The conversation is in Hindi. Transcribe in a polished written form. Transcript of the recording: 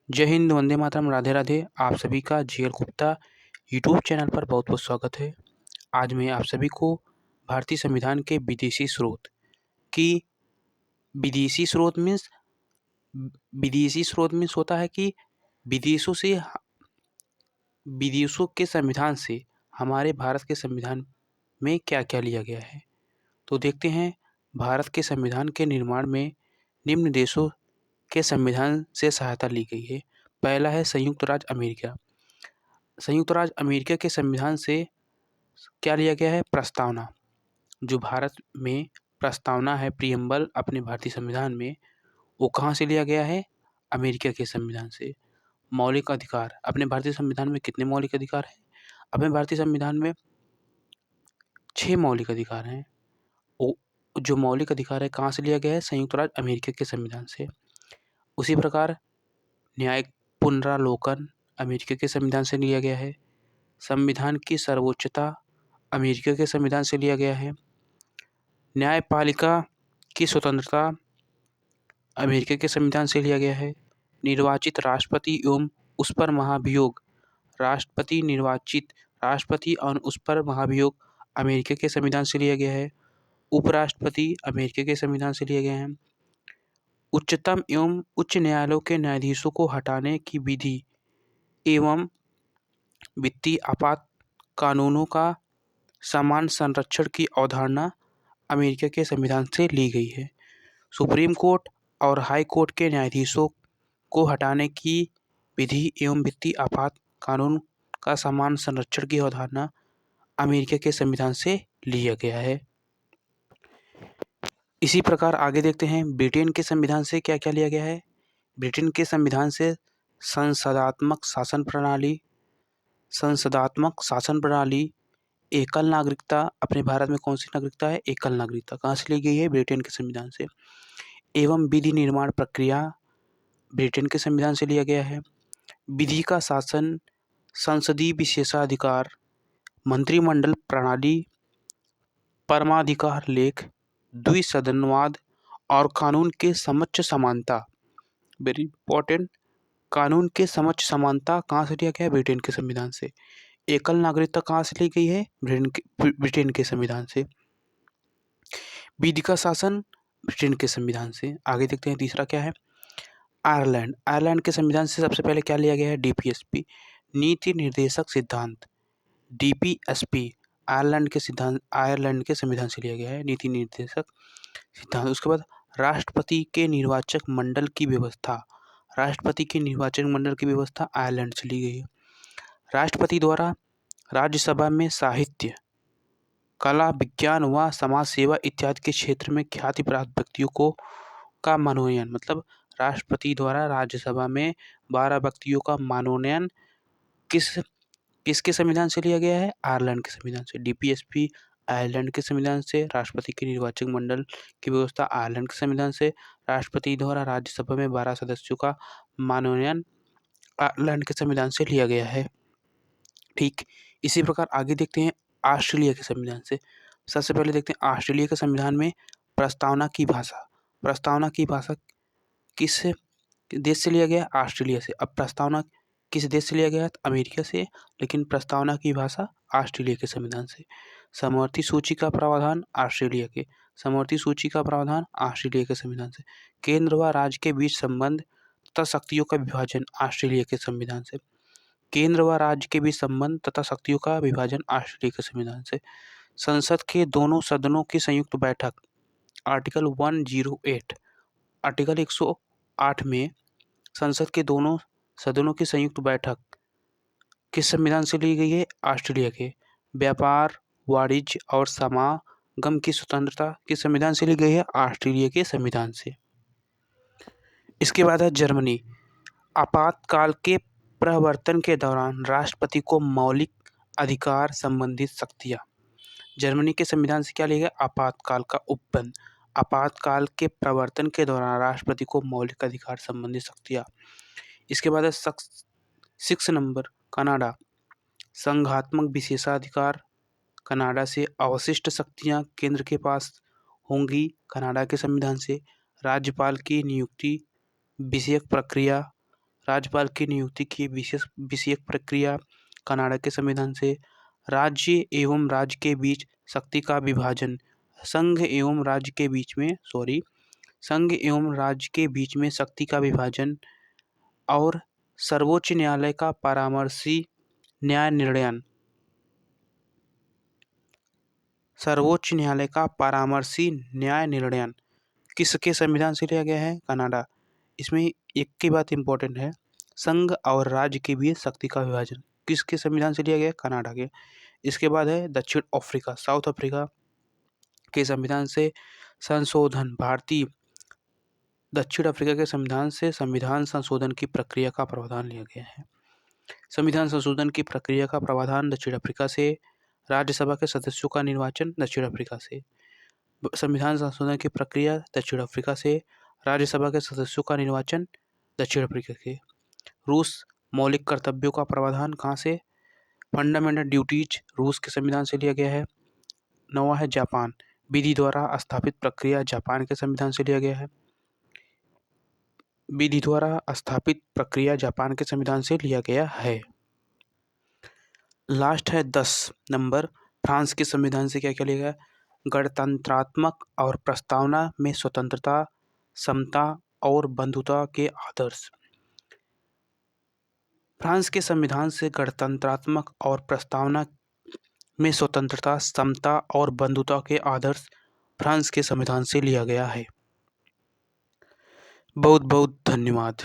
जय हिंद, वंदे मातरम, राधे राधे। आप सभी का जीएल गुप्ता यूट्यूब चैनल पर बहुत बहुत स्वागत है। आज मैं आप सभी को भारतीय संविधान के विदेशी स्रोत की विदेशी स्रोत मीन्स विदेशी स्रोत मीन्स होता है कि विदेशों से विदेशों के संविधान से हमारे भारत के संविधान में क्या क्या लिया गया है। तो देखते हैं भारत के संविधान के निर्माण में निम्न देशों के संविधान से सहायता ली गई है। पहला है संयुक्त राज्य अमेरिका। संयुक्त राज्य अमेरिका के संविधान से क्या लिया गया है? प्रस्तावना। जो भारत में प्रस्तावना है, प्रियम्बल अपने भारतीय संविधान में, वो कहाँ से लिया गया है? अमेरिका के संविधान से। मौलिक अधिकार, अपने भारतीय संविधान में कितने मौलिक अधिकार हैं? अपने भारतीय संविधान में 6 मौलिक अधिकार हैं। वो जो मौलिक अधिकार है कहाँ से लिया गया है? संयुक्त राज्य अमेरिका के संविधान से। उसी प्रकार न्यायिक पुनरावलोकन अमेरिका के संविधान से लिया गया है। संविधान की सर्वोच्चता अमेरिका के संविधान से लिया गया है। न्यायपालिका की स्वतंत्रता अमेरिका के संविधान से लिया गया है। निर्वाचित राष्ट्रपति एवं उस पर महाभियोग राष्ट्रपति और उस पर महाभियोग अमेरिका के संविधान से लिया गया है। उपराष्ट्रपति अमेरिका के संविधान से लिए गए हैं। उच्चतम एवं उच्च न्यायालयों के न्यायाधीशों को हटाने की विधि एवं वित्तीय आपात कानूनों का समान संरक्षण की अवधारणा अमेरिका के संविधान से ली गई है। सुप्रीम कोर्ट और हाई कोर्ट के न्यायाधीशों को हटाने की विधि एवं वित्तीय आपात कानून का समान संरक्षण की अवधारणा अमेरिका के संविधान से लिया गया है। इसी प्रकार आगे देखते हैं ब्रिटेन के संविधान से क्या क्या लिया गया है। ब्रिटेन के संविधान से संसदात्मक शासन प्रणाली, एकल नागरिकता। अपने भारत में कौन सी नागरिकता है? एकल नागरिकता। कहाँ से ली गई है? ब्रिटेन के संविधान से। एवं विधि निर्माण प्रक्रिया ब्रिटेन के संविधान से लिया गया है। विधि का शासन, संसदीय विशेषाधिकार, मंत्रिमंडल प्रणाली, परमाधिकार लेख, द्विसदनवाद और कानून के समक्ष समानता। वेरी इंपॉर्टेंट, कानून के समक्ष समानता कहाँ से लिया गया है? ब्रिटेन के संविधान से। एकल नागरिकता कहाँ से ली गई है? ब्रिटेन के संविधान से। विधि का शासन ब्रिटेन के संविधान से। आगे देखते हैं तीसरा क्या है। आयरलैंड के संविधान से सबसे पहले क्या लिया गया है? डीपीएसपी, नीति निर्देशक सिद्धांत। डीपीएसपी आयरलैंड के संविधान से लिया गया है, नीति निर्देशक सिद्धांत। उसके बाद राष्ट्रपति के निर्वाचक मंडल की व्यवस्था आयरलैंड से ली गई है। राष्ट्रपति द्वारा राज्यसभा में साहित्य, कला, विज्ञान व समाज सेवा इत्यादि के क्षेत्र में ख्याति प्राप्त व्यक्तियों का मनोनयन, मतलब राष्ट्रपति द्वारा राज्यसभा में 12 व्यक्तियों का मनोनयन किसके संविधान से लिया गया है? आयरलैंड के संविधान से। डीपीएसपी आयरलैंड के संविधान से। राष्ट्रपति के निर्वाचक मंडल की व्यवस्था आयरलैंड के संविधान से। राष्ट्रपति द्वारा राज्यसभा में 12 सदस्यों का मनोनयन आयरलैंड के संविधान से लिया गया है। ठीक इसी प्रकार आगे देखते हैं ऑस्ट्रेलिया के संविधान से। सबसे पहले देखते हैं ऑस्ट्रेलिया के संविधान में प्रस्तावना की भाषा किस देश से लिया गया? ऑस्ट्रेलिया से। अब प्रस्तावना किस देश से लिया गया? अमेरिका से, लेकिन प्रस्तावना की भाषा ऑस्ट्रेलिया के संविधान से। समवर्ती सूची का प्रावधान ऑस्ट्रेलिया के संविधान से। केंद्र व राज्य के बीच संबंध तथा शक्तियों का विभाजन ऑस्ट्रेलिया के संविधान से। संसद के दोनों सदनों की संयुक्त बैठक आर्टिकल 108 में संसद के दोनों सदनों की संयुक्त बैठक किस संविधान से ली गई है? ऑस्ट्रेलिया के। व्यापार, वाणिज्य और समागम की स्वतंत्रता किस संविधान से ली गई है? ऑस्ट्रेलिया के संविधान से। इसके बाद है जर्मनी। आपातकाल के प्रवर्तन के दौरान राष्ट्रपति को मौलिक अधिकार संबंधित शक्तियाँ। जर्मनी के संविधान से क्या लिया गया? आपातकाल का उपबंध। आपातकाल के प्रवर्तन के दौरान राष्ट्रपति को मौलिक अधिकार संबंधी शक्तियाँ। इसके बाद है 6 नंबर कनाडा। संघात्मक विशेषाधिकार। कनाडा से अवशिष्ट शक्तियाँ केंद्र के पास होंगी कनाडा के संविधान से। राज्यपाल की नियुक्ति विषयक प्रक्रिया राज्यपाल की नियुक्ति की विषयक प्रक्रिया कनाडा के संविधान से। राज्य एवं राज्य के बीच शक्ति का विभाजन संघ एवं राज्य के बीच में शक्ति का विभाजन और सर्वोच्च न्यायालय का परामर्शी न्याय निर्णयन। सर्वोच्च न्यायालय का परामर्शी न्याय निर्णयन किसके संविधान से लिया गया है? कनाडा। इसमें एक की बात इंपॉर्टेंट है, संघ और राज्य के बीच शक्ति का विभाजन किसके संविधान से लिया गया है? कनाडा के। इसके बाद है दक्षिण अफ्रीका, साउथ अफ्रीका के संविधान से संशोधन। भारतीय दक्षिण अफ्रीका के संविधान से संविधान संशोधन की प्रक्रिया का प्रावधान लिया गया है। संविधान संशोधन की प्रक्रिया का प्रावधान दक्षिण अफ्रीका से। राज्यसभा के सदस्यों का निर्वाचन दक्षिण अफ्रीका से। संविधान संशोधन की प्रक्रिया दक्षिण अफ्रीका से। राज्यसभा के सदस्यों का निर्वाचन दक्षिण अफ्रीका के। रूस मौलिक कर्तव्यों का प्रावधान कहाँ से? फंडामेंटल ड्यूटीज रूस के संविधान से लिया गया है। 9वां है जापान, विधि द्वारा स्थापित प्रक्रिया जापान के संविधान से लिया गया है। विधि द्वारा स्थापित प्रक्रिया जापान के संविधान से लिया गया है। लास्ट है 10 नंबर, फ्रांस के संविधान से क्या क्या लिया गया? गणतंत्रात्मक और प्रस्तावना में स्वतंत्रता, समता और बंधुता के आदर्श। फ्रांस के संविधान से गणतंत्रात्मक और प्रस्तावना में स्वतंत्रता, समता और बंधुता के आदर्श फ्रांस के संविधान से लिया गया है। बहुत बहुत धन्यवाद।